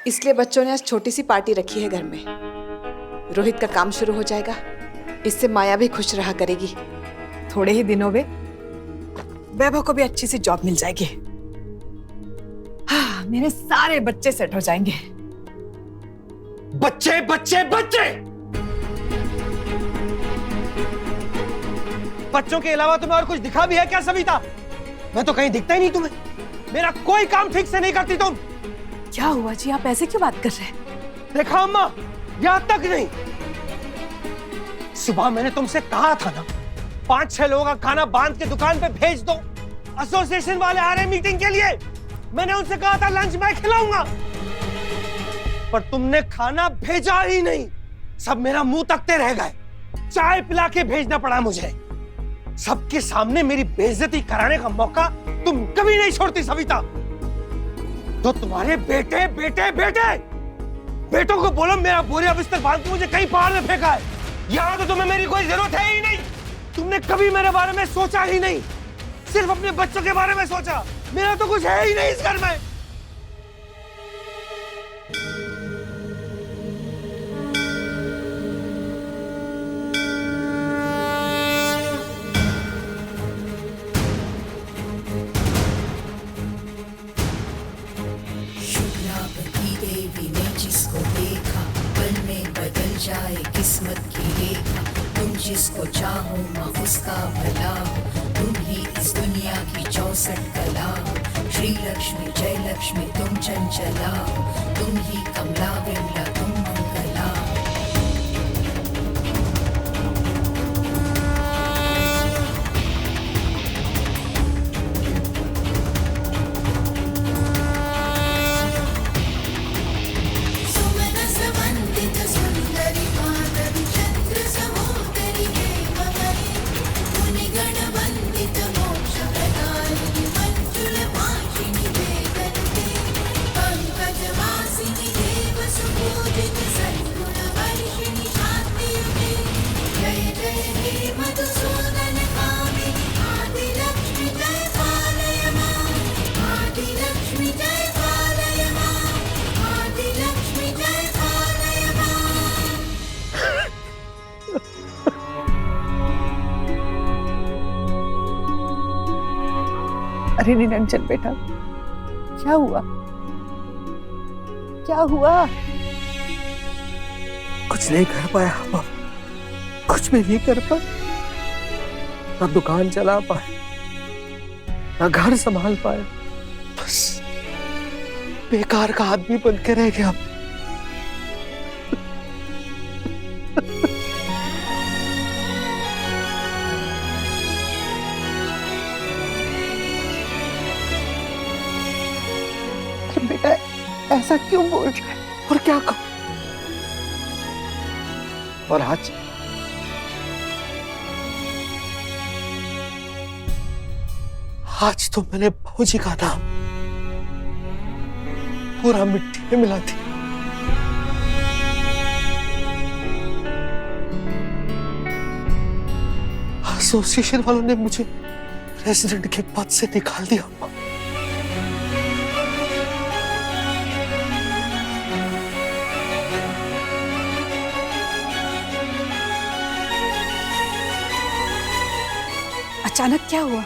इसलिए बच्चों ने आज छोटी सी पार्टी रखी है घर में। रोहित का काम शुरू हो जाएगा, इससे माया भी खुश रहा करेगी। थोड़े ही दिनों में वैभव को भी अच्छी सी जॉब मिल जाएगी। हाँ, मेरे सारे बच्चे सेट हो जाएंगे। बच्चे बच्चे बच्चे, बच्चों के अलावा तुम्हें और कुछ दिखा भी है क्या सविता? मैं तो कहीं दिखता ही नहीं तुम्हें। मेरा कोई काम ठीक से नहीं करती तुम। क्या हुआ जी, आप ऐसे क्यों बात कर रहे हैं? देखा अम्मा, यहां तक नहीं। सुबह मैंने तुमसे कहा था ना, 5-6 लोगों का खाना बांध के दुकान पे भेज दो। एसोसिएशन वाले आ रहे हैं मीटिंग के लिए। मैंने उनसे कहा था लंच मैं खिलाऊंगा, पर तुमने खाना भेजा ही नहीं। सब मेरा मुंह तकते रह गए। चाय पिला के भेजना पड़ा मुझे। सबके सामने मेरी बेइज्जती कराने का मौका तुम कभी नहीं छोड़ती सविता। तो तुम्हारे बेटे बेटे बेटे बेटों को बोलो मेरा बोरिया बिस्तर बांध के मुझे कहीं पहाड़ में फेंका है। यहां तो तुम्हें मेरी कोई जरूरत है ही नहीं। तुमने कभी मेरे बारे में सोचा ही नहीं, सिर्फ अपने बच्चों के बारे में सोचा। मेरा तो कुछ है ही नहीं इस घर में। जाए किस्मत की रेखा, तुम जिसको चाहो माँ उसका भला हो। तुम ही इस दुनिया की 64 कला हो। श्री लक्ष्मी जय लक्ष्मी तुम चंचला हो। तुम ही कमला विमला तुम मंगला हो। अरे निरंजन बेटा, क्या हुआ? क्या हुआ? कुछ नहीं कर पाया अम्मा, कुछ भी नहीं कर पाया। ना दुकान चला पाए, ना घर संभाल पाए, बस बेकार का आदमी बन के रह गया। बेटा ऐसा क्यों बोल रहा है? और क्या कहूं? और आज तो मैंने बाबूजी का नाम पूरा मिट्टी में मिला दिया। एसोसिएशन वालों ने मुझे प्रेसिडेंट के पद से निकाल दिया अम्मा। अचानक क्या हुआ?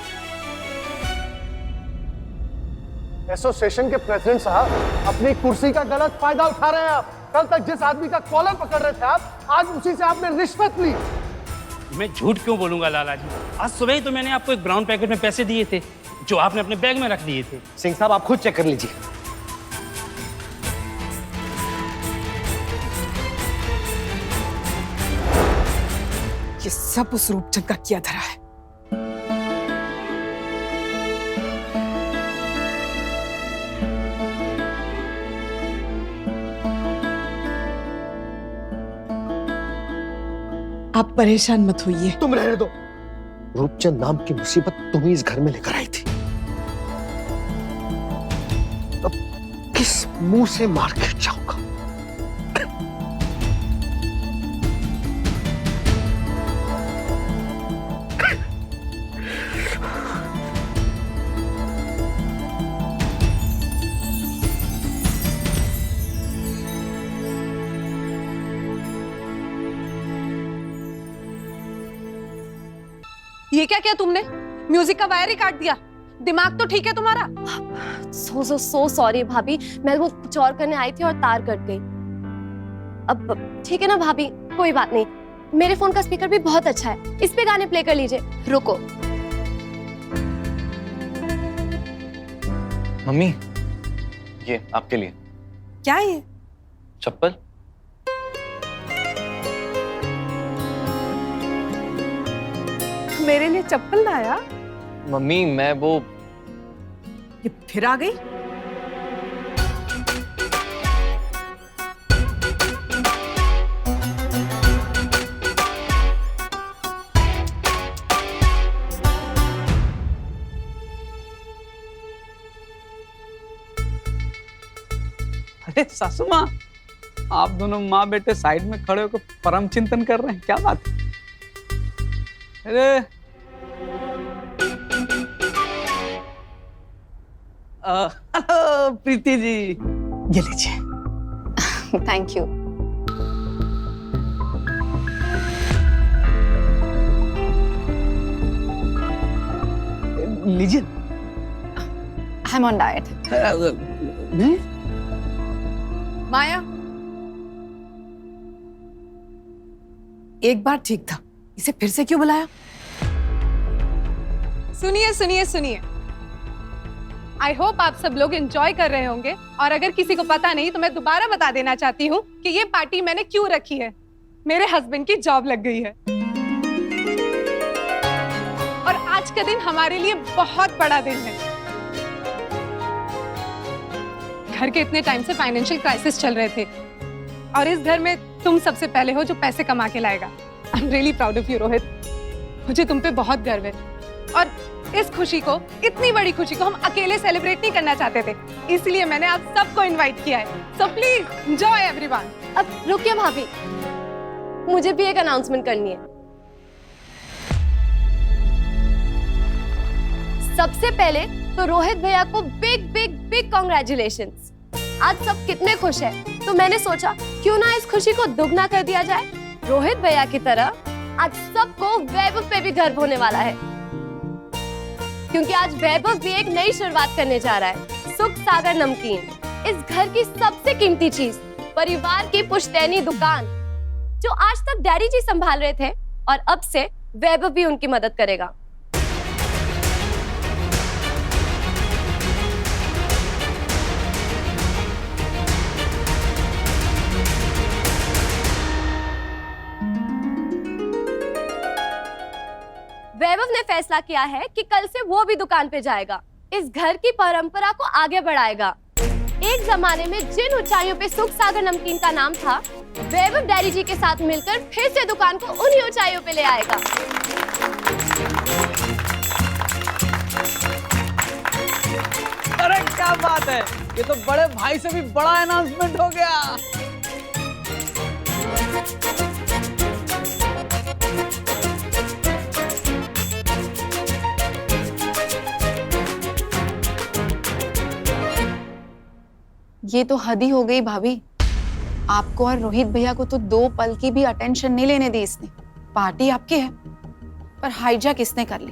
एसोसिएशन के प्रेसिडेंट साहब अपनी कुर्सी का गलत फायदा उठा रहे हैं। आप कल तक जिस आदमी का कॉलर पकड़ रहे थे आप, आज उसी से आपने रिश्वत ली। मैं झूठ क्यों बोलूंगा लाला जी? आज सुबह ही तो मैंने आपको एक ब्राउन पैकेट में पैसे दिए थे जो आपने अपने बैग में रख दिए थे। सिंह साहब आप खुद चेक कर लीजिए। ये सब उस रूपचंद का किया धरा है। आप परेशान मत होइए। तुम रहने दो। रूपचंद नाम की मुसीबत तुम ही इस घर में लेकर आई थी। अब किस मुंह से मार्केट जाऊंगा? ये क्या किया तुमने? म्यूजिक का वायर ही काट दिया। दिमाग तो ठीक है तुम्हारा? सो सॉरी भाभी, मैं वो कुछ और करने आई थी और तार कट गई। अब ठीक है ना भाभी, कोई बात नहीं। मेरे फोन का स्पीकर भी बहुत अच्छा है, इस पे गाने प्ले कर लीजिए। रुको। मम्मी, ये आपके लिए क्या ये? चप्पल। मेरे लिए चप्पल लाया? मम्मी मैं वो ये फिर आ गई? अरे सासू माँ, आप दोनों माँ बेटे साइड में खड़े होकर परम चिंतन कर रहे हैं, क्या बात है? अरे हेलो प्रीति जी, ये लीजिए। Thank you. लीजिए। I am on diet. नहीं? माया, एक बार ठीक था, इसे फिर से क्यों बुलाया? सुनिए सुनिए सुनिए, आई होप आप सब लोग एंजॉय कर रहे होंगे। और अगर किसी को पता नहीं तो मैं दोबारा बता देना चाहती हूँ कि ये पार्टी मैंने क्यों रखी है। मेरे हस्बैंड की जॉब लग गई है और आज का दिन हमारे लिए बहुत बड़ा दिन है। घर के इतने टाइम से फाइनेंशियल क्राइसिस चल रहे थे और इस घर में तुम सबसे पहले हो जो पैसे कमा के लाएगा। I am really proud of you Rohit, मुझे तुम पे बहुत गर्व है। और इस खुशी को, इतनी बड़ी खुशी को हम अकेले सेलिब्रेट नहीं करना चाहते थे, इसलिए मैंने आप सबको इनवाइट किया है। So please enjoy everyone. अब रुकिए भाभी, मुझे भी एक अनाउंसमेंट करनी है। सबसे पहले तो रोहित भैया को बिग बिग बिग कॉन्ग्रेचुलेशंस। आज सब कितने खुश हैं, तो मैंने सोचा क्यों ना इस खुशी को दुगना कर दिया जाए। रोहित भैया की तरह आज सबको वैभव पे भी गर्व होने वाला है, क्योंकि आज वैभव भी एक नई शुरुआत करने जा रहा है। सुख सागर नमकीन, इस घर की सबसे कीमती चीज, परिवार की पुश्तैनी दुकान, जो आज तक डैडी जी संभाल रहे थे और अब से वैभव भी उनकी मदद करेगा। वैभव ने फैसला किया है कि कल से वो भी दुकान पे जाएगा, इस घर की परंपरा को आगे बढ़ाएगा। एक जमाने में जिन ऊंचाइयों पे सुख सागर नमकीन का नाम था, वैभव डैडी जी के साथ मिलकर फिर से दुकान को उन्हीं ऊंचाइयों पे ले आएगा। अरे क्या बात है, ये तो बड़े भाई से भी बड़ा अनाउंसमेंट हो गया। ये तो हद ही हो गई भाभी। आपको और रोहित भैया को तो 2 पल की भी अटेंशन नहीं लेने दी इसने। पार्टी आपकी है, पर हाईजैक इसने कर ली।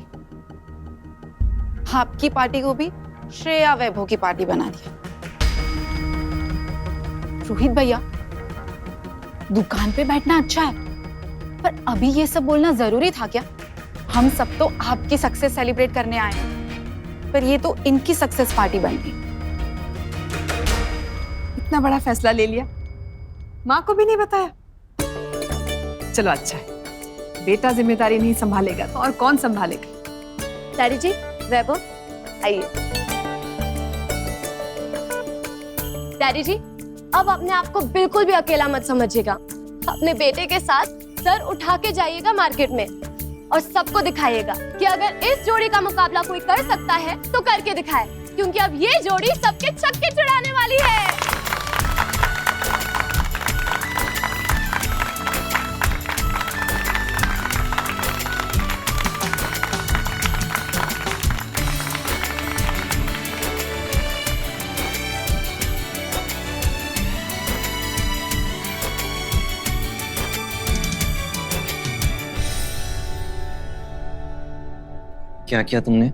आपकी पार्टी को भी श्रेया वैभव की पार्टी बना दिया। रोहित भैया, दुकान पे बैठना अच्छा है, पर अभी ये सब बोलना जरूरी था क्या? हम सब तो आपकी सक्सेस सेलिब्रेट करने आए हैं, पर ये तो इनकी सक्सेस पार्टी बन गई। इतना बड़ा फैसला ले लिया, माँ को भी नहीं बताया। चलो अच्छा है, बेटा जिम्मेदारी नहीं संभालेगा तो और कौन संभालेगा? डैडी जी, वैभव आइए। डैडी जी, अब अपने आप को बिल्कुल भी अकेला मत समझिएगा। अपने बेटे के साथ सर उठा के जाइएगा मार्केट में और सबको दिखाइएगा कि अगर इस जोड़ी का मुकाबला कोई कर सकता है तो करके दिखाए, क्योंकि अब ये जोड़ी सबके छक्के छुड़ाने वाली है। क्या किया तुमने?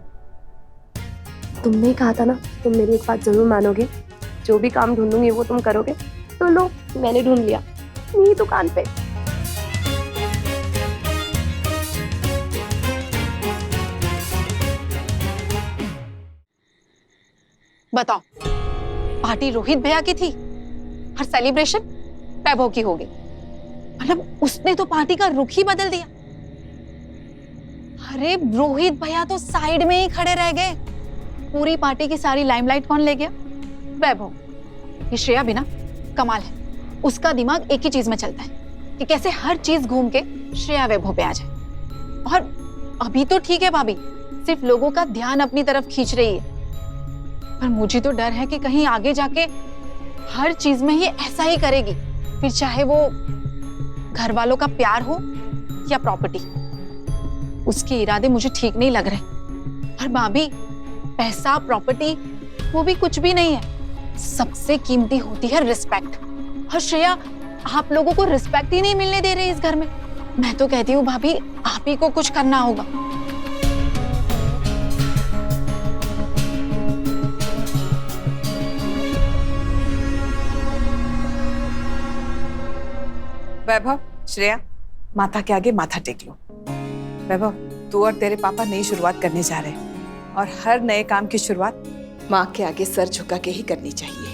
तुमने ही कहा था ना, तुम मेरी एक बात जरूर मानोगे, जो भी काम ढूंढूंगी वो तुम करोगे। तो लो, मैंने ढूंढ लिया यही दुकान पे। बताओ, पार्टी रोहित भैया की थी और सेलिब्रेशन वैभव की हो गई। मतलब उसने तो पार्टी का रुख ही बदल दिया। अरे रोहित भैया तो साइड में ही खड़े रह गए। पूरी पार्टी की सारी लाइमलाइट कौन ले गया? वैभव। ये श्रेया भी ना कमाल है, उसका दिमाग एक ही चीज में चलता है कि कैसे हर चीज घूम के श्रेया वैभव पे आ जाए। और अभी तो ठीक है भाभी, सिर्फ लोगों का ध्यान अपनी तरफ खींच रही है, पर मुझे तो डर है कि कहीं आगे जाके हर चीज में ये ऐसा ही करेगी, फिर चाहे वो घर वालों का प्यार हो या प्रॉपर्टी। उसके इरादे मुझे ठीक नहीं लग रहे। और भाभी, पैसा प्रॉपर्टी वो भी कुछ भी नहीं है, सबसे कीमती होती है रिस्पेक्ट। और श्रेया आप लोगों को रिस्पेक्ट ही नहीं मिलने दे रही इस घर में। मैं तो कहती हूँ भाभी, आप ही को कुछ करना होगा। वैभव, श्रेया, माता के आगे माथा टेक लो। वैभव, तू और तेरे पापा नई शुरुआत करने जा रहे हैं और हर नए काम की शुरुआत माँ के आगे सर झुका के ही करनी चाहिए।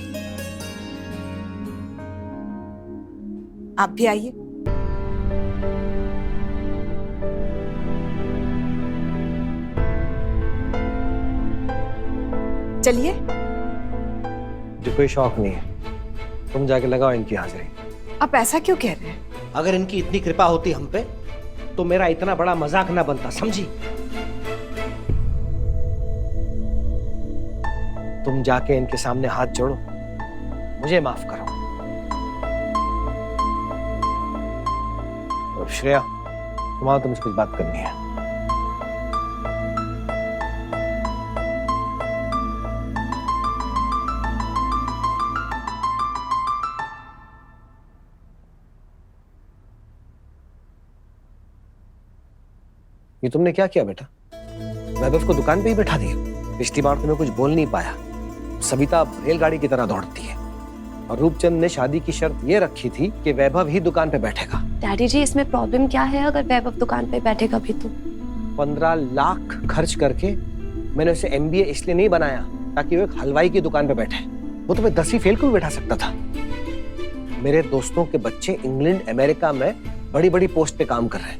आप भी आइए। चलिए। मुझे कोई शौक नहीं है, तुम जाके लगाओ इनकी हाजिरी। आप ऐसा क्यों कह रहे हैं? अगर इनकी इतनी कृपा होती हम पे, तो मेरा इतना बड़ा मजाक ना बनता, समझी? तुम जाके इनके सामने हाथ जोड़ो, मुझे माफ करो। और श्रेया, तुम तुमसे कुछ बात करनी है। ये तुमने क्या किया बेटा? वैभव को दुकान पे ही बैठा दिया। पिछली बार तुम्हें कुछ बोल नहीं पाया। सविता रेलगाड़ी की तरह दौड़ती है और रूपचंद ने शादी की शर्त ये रखी थी कि वैभव ही दुकान पे बैठेगा। डैडी जी, इसमें प्रॉब्लम क्या है अगर वैभव दुकान पे बैठेगा भी तो? 15 लाख खर्च करके मैंने उसे MBA इसलिए नहीं बनाया ताकि वो एक हलवाई की दुकान पे बैठे। वो तो मैं 10वीं फेल को भी बैठा सकता था। मेरे दोस्तों के बच्चे इंग्लैंड अमेरिका में बड़ी बड़ी पोस्ट पे काम कर रहे हैं।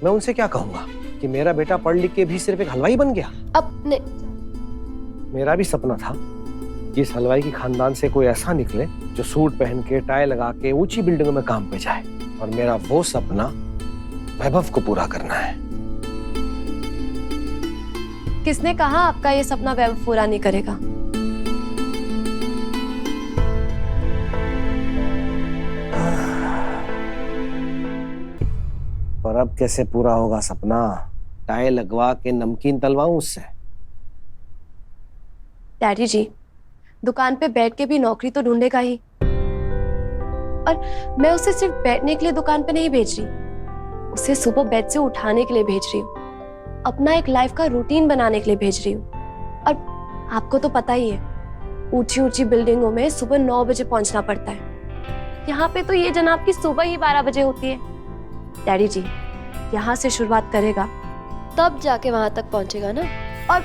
मैं उनसे क्या कहूंगा कि मेरा बेटा पढ़ लिख के भी सिर्फ एक हलवाई बन गया? अपने मेरा भी सपना था कि इस हलवाई की खानदान से कोई ऐसा निकले जो सूट पहन के टाई लगा के ऊंची बिल्डिंगों में काम पे जाए। और मेरा वो सपना वैभव को पूरा करना है। किसने कहा आपका ये सपना वैभव पूरा नहीं करेगा? पर अब कैसे पूरा होगा सपना? टाई लगवा के नमकीन तलवाऊं उससे? डैडी जी, दुकान पे बैठ के भी नौकरी तो ढूंढेगा ही। और मैं उसे सिर्फ बैठने के लिए दुकान पे नहीं भेज रही, उसे सुबह बेड से उठाने के लिए भेज रही हूँ, अपना एक लाइफ का रूटीन बनाने के लिए भेज रही हूँ। और आपको तो पता ही है, ऊंची ऊंची बिल्डिंगों में सुबह 9 बजे पहुंचना पड़ता है। यहाँ पे तो ये जनाब की सुबह ही 12 बजे होती है। डैडी जी, यहाँ से शुरुआत करेगा तब जाके वहां तक पहुंचेगा ना। और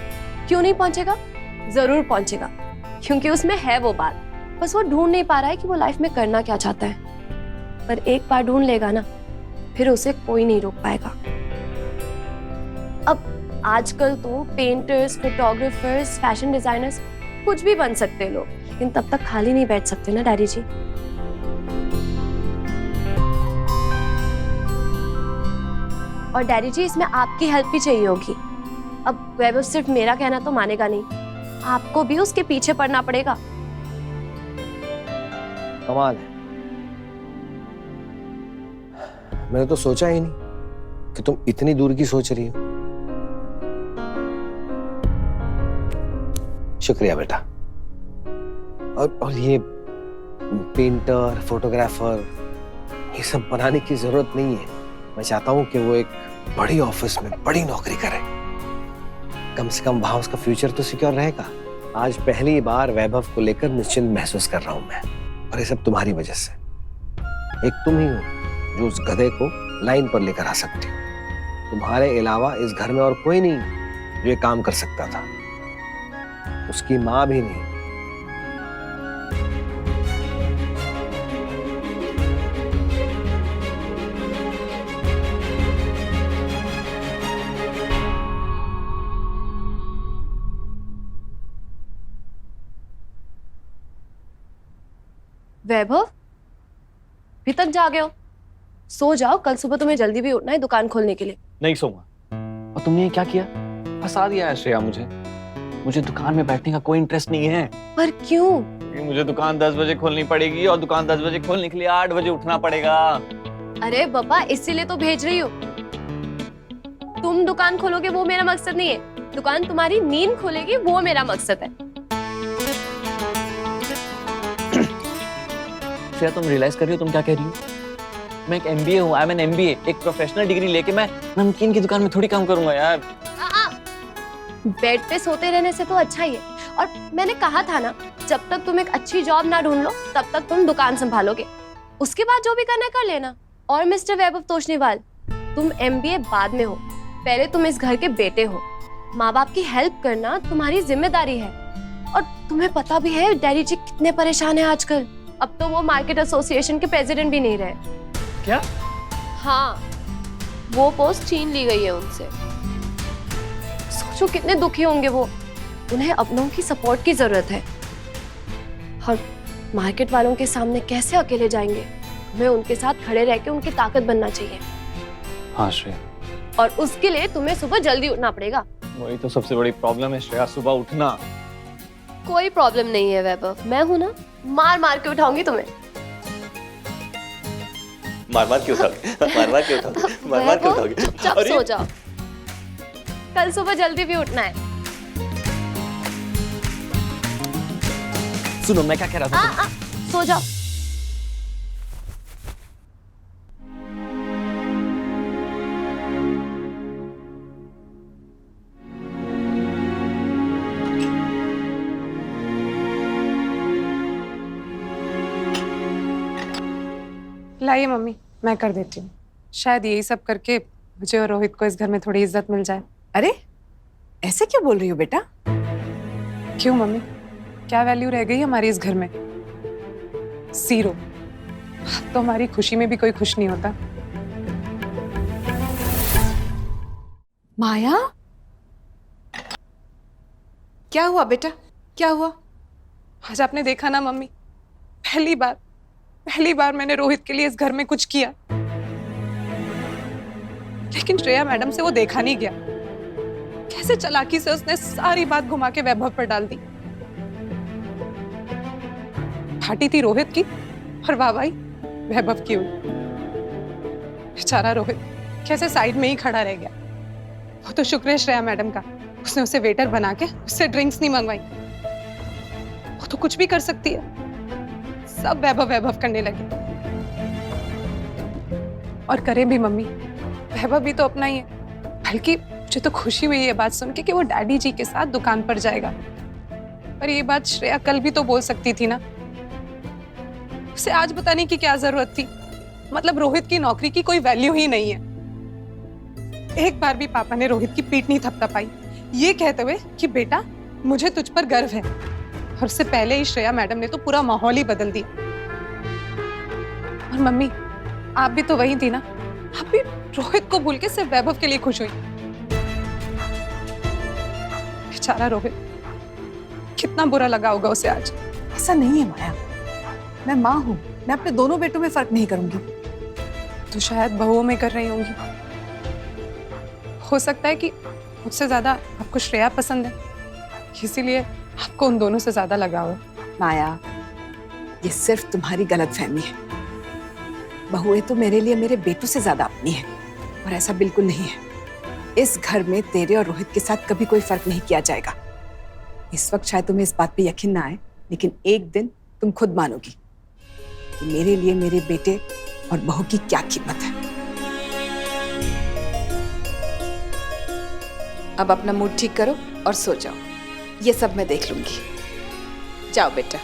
क्यों नहीं पहुंचेगा? जरूर पहुंचेगा, क्योंकि उसमें है वो बात। बस वो ढूंढ नहीं पा रहा है कि वो लाइफ में करना क्या चाहता है। पर एक बार ढूंढ लेगा ना, फिर उसे कोई नहीं रोक पाएगा। अब आजकल तो पेंटर्स, फोटोग्राफर्स, फैशन डिजाइनर्स कुछ भी बन सकते हैं लोग, लेकिन तब तक खाली नहीं बैठ सकते ना डैडी जी। और डैडी जी, इसमें आपकी हेल्प भी चाहिए होगी। अब वैभव सिर्फ मेरा कहना तो मानेगा नहीं, आपको भी उसके पीछे पड़ना पड़ेगा। कमाल है, मैंने तो सोचा ही नहीं कि तुम इतनी दूर की सोच रही हो। शुक्रिया बेटा। और ये पेंटर, फोटोग्राफर, ये सब बनाने की जरूरत नहीं है। मैं चाहता हूं कि वो एक बड़ी ऑफिस में बड़ी नौकरी करे। कम से कम वहां उसका फ्यूचर तो सिक्योर रहेगा। आज पहली बार वैभव को लेकर निश्चिंत महसूस कर रहा हूं मैं, और ये सब तुम्हारी वजह से। एक तुम ही हो जो उस गधे को लाइन पर लेकर आ सकती हो। तुम्हारे अलावा इस घर में और कोई नहीं जो ये काम कर सकता था, उसकी माँ भी नहीं। वैभव, अभी तक जागे हो? सो जाओ, कल सुबह तुम्हें जल्दी भी उठना है दुकान खोलने के लिए। नहीं सोऊंगा। और तुमने ये क्या किया? फंसा दिया है श्रेया मुझे। मुझे दुकान में बैठने का कोई इंटरेस्ट नहीं है। पर क्यों? क्योंकि मुझे दुकान 10 बजे खोलनी पड़ेगी, और दुकान 10 बजे खोलने के लिए 8 बजे उठना पड़ेगा। अरे बाबा, इसीलिए तो भेज रही हो। तुम दुकान खोलोगे वो मेरा मकसद नहीं है, दुकान तुम्हारी नींद खोलेगी वो मेरा मकसद है। श्रेया, तुम रियलाइज कर रही हो तुम क्या कह रही हो? मैं एक MBA हूँ, आई एम एन MBA। एक प्रोफेशनल डिग्री लेके मैं नमकीन की दुकान में थोड़ी काम करूंगा यार। बेड पे सोते रहने से तो अच्छा ही है। और मैंने कहा था ना, जब तक तुम एक अच्छी जॉब ना ढूंढ लो तब तक तुम दुकान संभालोगे, उसके बाद जो भी करना कर लेना। और मिस्टर वैभव तोषनीवाल, तुम MBA बाद में हो, पहले तुम इस घर के बेटे हो। माँ बाप की हेल्प करना तुम्हारी जिम्मेदारी है। और तुम्हें पता भी है डैडी जी कितने परेशान है आजकल। अब तो वो मार्केट एसोसिएशन के प्रेसिडेंट भी नहीं रहे। क्या? हाँ, वो पोस्ट छीन ली गई है उनसे। सोचो कितने दुखी होंगे वो। उन्हें अपनों की सपोर्ट की जरूरत है, और मार्केट वालों के सामने कैसे अकेले जाएंगे? हमें उनके साथ खड़े रह के उनकी ताकत बनना चाहिए। हाँ श्रेया, और उसके लिए तुम्हें सुबह जल्दी उठना पड़ेगा। वही तो सबसे बड़ी प्रॉब्लम है श्रेया, सुबह उठना। कोई प्रॉब्लम नहीं है वैभव, मैं हूं ना, मार मार के उठाऊंगी तुम्हें। मार मार के उठाओगे? मार मार के उठाओगे? मार मार के उठाओगे? चुपचाप सो जाओ, कल सुबह जल्दी भी उठना है। सुनो मैं क्या कह रहा था। सो जाओ। लाइए मम्मी, मैं कर देती हूँ। शायद यही सब करके मुझे और रोहित को इस घर में थोड़ी इज्जत मिल जाए। अरे ऐसे क्यों बोल रही हो बेटा? क्यों मम्मी, क्या वैल्यू रह गई हमारी इस घर में? 0। तो हमारी खुशी में भी कोई खुश नहीं होता। माया, क्या हुआ बेटा, क्या हुआ? आज आपने देखा ना मम्मी, पहली बार मैंने रोहित के लिए इस घर में कुछ किया। लेकिन श्रेया मैडम से वो देखा नहीं गया। कैसे चालाकी से उसने सारी बात घुमा के वैभव पर डाल दी। फाटी थी रोहित की और वाहवाही वैभव की हुई। बेचारा रोहित कैसे साइड में ही खड़ा रह गया। वो तो शुक्र है श्रेया मैडम का, उसने उसे वेटर बना के उससे ड्रिंक्स नहीं मंगवाई। वो तो कुछ भी कर सकती है। सब वैभव करने लगे। और करे भी मम्मी, वैभव भी तो अपना ही है। बल्कि मुझे तो खुशी हुई ये बात सुन के कि वो डैडी जी के साथ दुकान पर जाएगा। पर ये बात श्रेया कल भी तो बोल सकती थी ना। उसे आज बताने की क्या जरूरत थी? मतलब रोहित की नौकरी की कोई वैल्यू ही नहीं है। एक बार भी पापा ने रोहित की पीठ नहीं थपथपाई, ये कहते हुए कि बेटा मुझे तुझ पर गर्व है। और उससे पहले ही श्रेया मैडम ने तो पूरा माहौल ही बदल दिया। और मम्मी, आप भी तो वही थी ना, आप भी रोहित को भूल के सिर्फ वैभव के लिए खुश हुई। बेचारा रोहित, कितना बुरा लगा होगा उसे आज। ऐसा नहीं है माया, मैं माँ हूँ, मैं अपने दोनों बेटों में फर्क नहीं करूंगी। तो शायद बहुओं में कर रही होंगी। हो सकता है कि मुझसे ज्यादा आपको श्रेया पसंद है, इसीलिए आपको उन दोनों से ज्यादा लगाव है। माया, ये सिर्फ तुम्हारी गलतफहमी है। बहुएं तो मेरे लिए मेरे बेटों से ज्यादा अपनी है, और ऐसा बिल्कुल नहीं है। इस घर में तेरे और रोहित के साथ कभी कोई फर्क नहीं किया जाएगा। इस वक्त शायद तुम्हें इस बात पे यकीन ना आए, लेकिन एक दिन तुम खुद मानोगी कि मेरे लिए मेरे बेटे और बहू की क्या कीमत है। अब अपना मूड ठीक करो और सो जाओ। ये सब मैं देख लूंगी। जाओ बेटा।